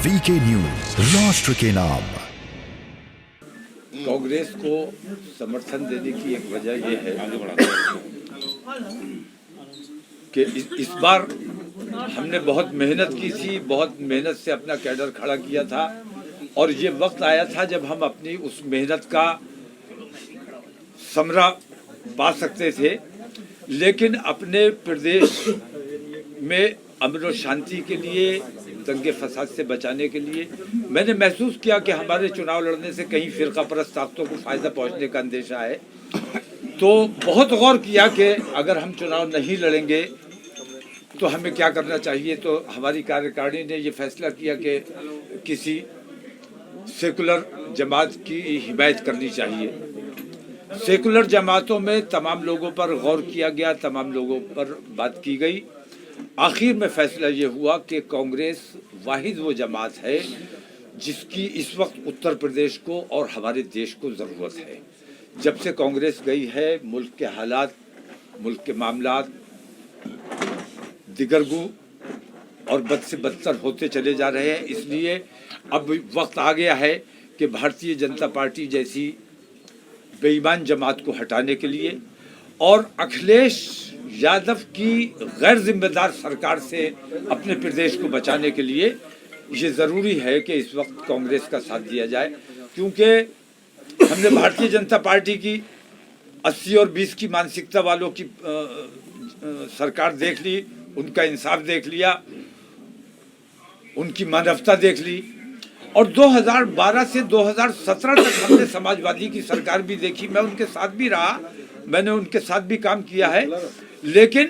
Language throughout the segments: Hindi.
वीके न्यूज, राष्ट्र के नाम। कांग्रेस को समर्थन देने की एक वजह यह है कि इस बार हमने बहुत मेहनत की थी, बहुत मेहनत से अपना कैडर खड़ा किया था और ये वक्त आया था जब हम अपनी उस मेहनत का समरा पा सकते थे। लेकिन अपने प्रदेश में अमन और शांति के लिए, दंगे फसाद से बचाने के लिए मैंने महसूस किया कि हमारे चुनाव लड़ने से कहीं फिरका परस्त ताकतों को फ़ायदा पहुंचने का अंदेशा है। तो बहुत गौर किया कि अगर हम चुनाव नहीं लड़ेंगे तो हमें क्या करना चाहिए। तो हमारी कार्यकारिणी ने ये फैसला किया कि किसी सेकुलर जमात की हिमायत करनी चाहिए। सेकुलर जमातों में तमाम लोगों पर गौर किया गया, तमाम लोगों पर बात की गई। आखिर में फैसला ये हुआ कि कांग्रेस वाहिद वो जमात है जिसकी इस वक्त उत्तर प्रदेश को और हमारे देश को ज़रूरत है। जब से कांग्रेस गई है, मुल्क के हालात, मुल्क के मामलात दिगरगू और बद से बदतर होते चले जा रहे हैं। इसलिए अब वक्त आ गया है कि भारतीय जनता पार्टी जैसी बेईमान जमात को हटाने के लिए और अखिलेश यादव की गैर जिम्मेदार सरकार से अपने प्रदेश को बचाने के लिए ये ज़रूरी है कि इस वक्त कांग्रेस का साथ दिया जाए। क्योंकि हमने भारतीय जनता पार्टी की 80 और 20 की मानसिकता वालों की सरकार देख ली, उनका इंसाफ देख लिया, उनकी मानवता देख ली और 2012 से 2017 तक हमने समाजवादी की सरकार भी देखी। मैं उनके साथ भी रहा, मैंने उनके साथ भी काम किया है। लेकिन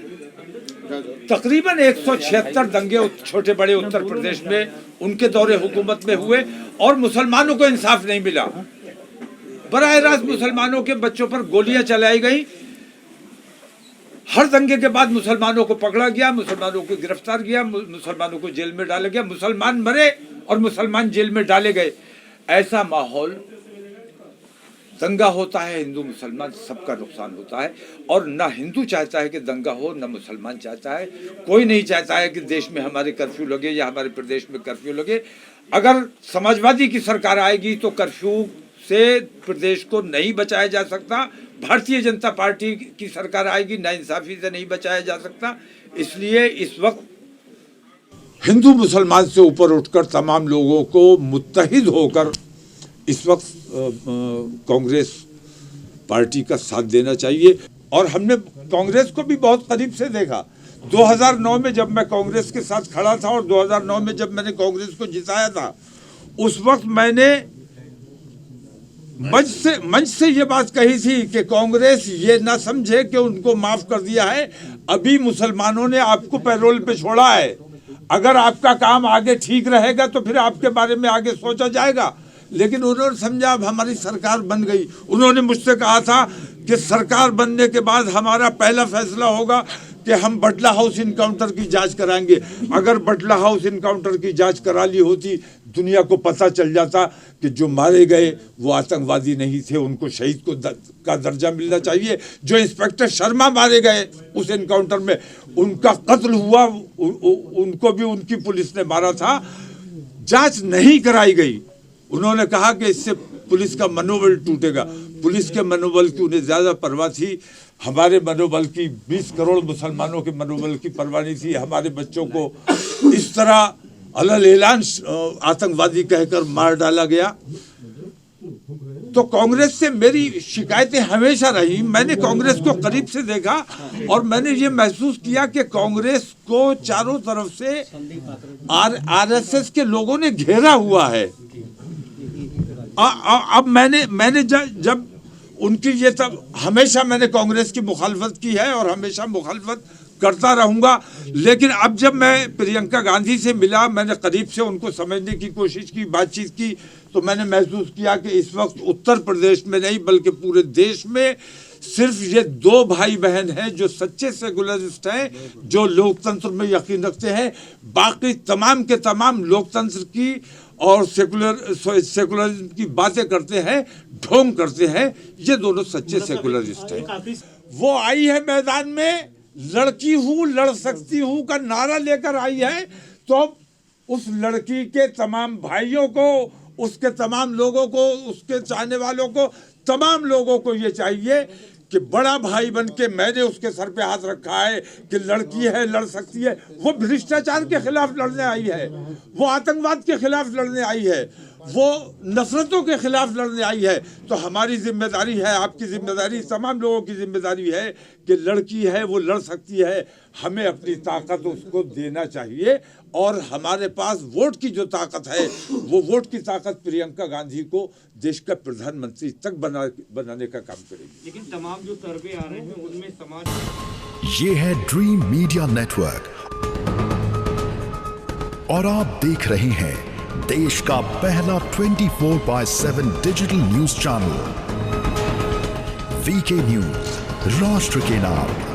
तकरीबन 176 दंगे छोटे बड़े उत्तर प्रदेश में उनके दौरे हुकूमत में हुए और मुसलमानों को इंसाफ नहीं मिला। बराह रास्त मुसलमानों के बच्चों पर गोलियां चलाई गई। हर दंगे के बाद मुसलमानों को पकड़ा गया, मुसलमानों को गिरफ्तार किया, मुसलमानों को जेल में डाला गया, मुसलमान मरे और मुसलमान जेल में डाले गए। ऐसा माहौल, दंगा होता है, हिंदू मुसलमान सबका नुकसान होता है और ना हिंदू चाहता है कि दंगा हो, ना मुसलमान चाहता है। कोई नहीं चाहता है कि देश में हमारे कर्फ्यू लगे या हमारे प्रदेश में कर्फ्यू लगे। अगर समाजवादी की सरकार आएगी तो कर्फ्यू से प्रदेश को नहीं बचाया जा सकता। भारतीय जनता पार्टी की सरकार आएगी, नाइंसाफी से नहीं बचाया जा सकता। इसलिए इस वक्त हिंदू मुसलमान से ऊपर उठकर तमाम लोगों को मुत्तहिद होकर इस वक्त कांग्रेस पार्टी का साथ देना चाहिए। और हमने कांग्रेस को भी बहुत करीब से देखा। 2009 में जब मैं कांग्रेस के साथ खड़ा था और 2009 में जब मैंने कांग्रेस को जिताया था, उस वक्त मैंने मंच से ये बात कही थी कि कांग्रेस ये ना समझे कि उनको माफ कर दिया है, अभी मुसलमानों ने आपको पैरोल पे छोड़ा है। अगर आपका काम आगे ठीक रहेगा तो फिर आपके बारे में आगे सोचा जाएगा। लेकिन उन्होंने समझा अब हमारी सरकार बन गई। उन्होंने मुझसे कहा था कि सरकार बनने के बाद हमारा पहला फैसला होगा कि हम बटला हाउस इनकाउंटर की जांच कराएंगे। अगर बटला हाउस इनकाउंटर की जांच करा ली होती, दुनिया को पता चल जाता कि जो मारे गए वो आतंकवादी नहीं थे, उनको शहीद का दर्जा मिलना चाहिए। जो इंस्पेक्टर शर्मा मारे गए उस इनकाउंटर में, उनका कत्ल हुआ, उनको भी उनकी पुलिस ने मारा था, जांच नहीं कराई गई। उन्होंने कहा कि इससे पुलिस का मनोबल टूटेगा। पुलिस के मनोबल की उन्हें ज़्यादा परवाह थी, हमारे मनोबल की, 20 करोड़ मुसलमानों के मनोबल की परवाह नहीं थी। हमारे बच्चों को इस तरह अलल ऐलान आतंकवादी कहकर मार डाला गया। तो कांग्रेस से मेरी शिकायतें हमेशा रही। मैंने कांग्रेस को करीब से देखा और मैंने ये महसूस किया कि कांग्रेस को चारों तरफ से आरएसएस के लोगों ने घेरा हुआ है। अब मैंने जब उनकी ये तब हमेशा मैंने कांग्रेस की मुखालफत की है और हमेशा मुखालफत करता रहूंगा। लेकिन अब जब मैं प्रियंका गांधी से मिला, मैंने करीब से उनको समझने की कोशिश की, बातचीत की, तो मैंने महसूस किया कि इस वक्त उत्तर प्रदेश में नहीं बल्कि पूरे देश में सिर्फ ये 2 भाई बहन हैं जो सच्चे सेकुलरिस्ट हैं, जो लोकतंत्र में यकीन रखते हैं। बाकी तमाम के तमाम लोकतंत्र की और सेकुलरिज्म की बातें करते हैं, ढोंग करते हैं। ये दोनों सच्चे सेकुलरिस्ट हैं। वो आई है मैदान में, लड़की हूँ लड़ सकती हूँ का नारा लेकर आई है। तो उस लड़की के तमाम भाइयों को, उसके तमाम लोगों को, उसके चाहने वालों को, तमाम लोगों को ये चाहिए कि बड़ा भाई बन के मैंने उसके सर पे हाथ रखा है कि लड़की है, लड़ सकती है। वो भ्रष्टाचार के खिलाफ लड़ने आई है, वो आतंकवाद के खिलाफ लड़ने आई है, वो नफरतों के खिलाफ लड़ने आई है। तो हमारी जिम्मेदारी है, आपकी जिम्मेदारी, तमाम लोगों की जिम्मेदारी है कि लड़की है, वो लड़ सकती है, हमें अपनी ताकत उसको देना चाहिए। और हमारे पास वोट की जो ताकत है, वो वोट की ताकत प्रियंका गांधी को देश का प्रधानमंत्री तक बनाने का काम करेगी। लेकिन तमाम जो सर्वे आ रहे हैं उनमें समाज, ये है ड्रीम मीडिया नेटवर्क और आप देख रहे हैं देश का पहला 24/7 digital news channel VK news, राष्ट्र के नाम।